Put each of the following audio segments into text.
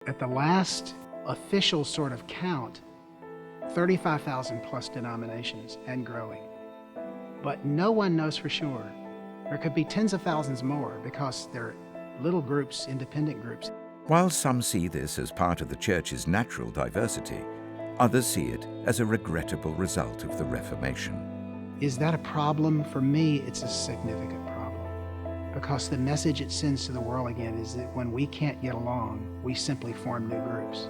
At the last official sort of count, 35,000 plus denominations and growing. But no one knows for sure. There could be tens of thousands more because they're little groups, independent groups. While some see this as part of the Church's natural diversity, others see it as a regrettable result of the Reformation. Is that a problem? For me, it's a significant problem. Because the message it sends to the world again is that when we can't get along, we simply form new groups.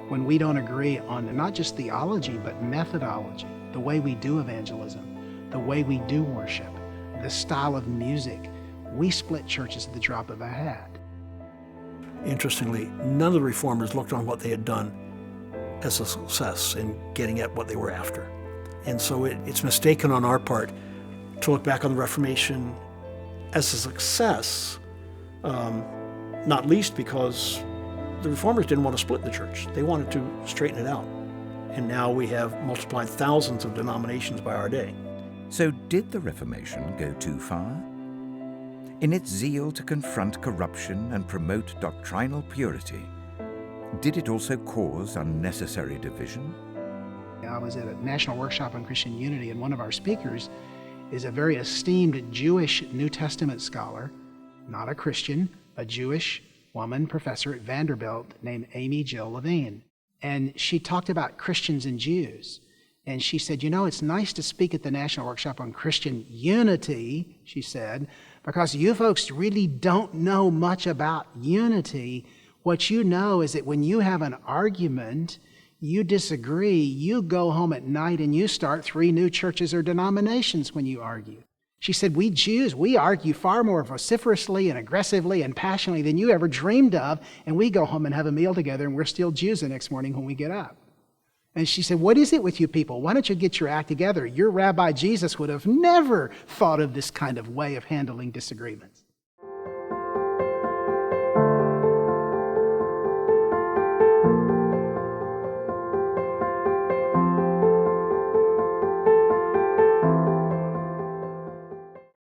When we don't agree on not just theology, but methodology, the way we do evangelism, the way we do worship, the style of music, we split churches at the drop of a hat. Interestingly, none of the reformers looked on what they had done as a success in getting at what they were after. And so it's mistaken on our part to look back on the Reformation as a success, not least because the reformers didn't want to split the church. They wanted to straighten it out. And now we have multiplied thousands of denominations by our day. So did the Reformation go too far? In its zeal to confront corruption and promote doctrinal purity, did it also cause unnecessary division? I was at a national workshop on Christian unity, and one of our speakers is a very esteemed Jewish New Testament scholar, not a Christian, a Jewish woman professor at Vanderbilt named Amy Jill Levine. And she talked about Christians and Jews. And she said, you know, it's nice to speak at the National Workshop on Christian Unity, she said, because you folks really don't know much about unity. What you know is that when you have an argument, you disagree, you go home at night and you start 3 new churches or denominations when you argue. She said, we Jews, we argue far more vociferously and aggressively and passionately than you ever dreamed of, and we go home and have a meal together and we're still Jews the next morning when we get up. And she said, what is it with you people? Why don't you get your act together? Your Rabbi Jesus would have never thought of this kind of way of handling disagreements.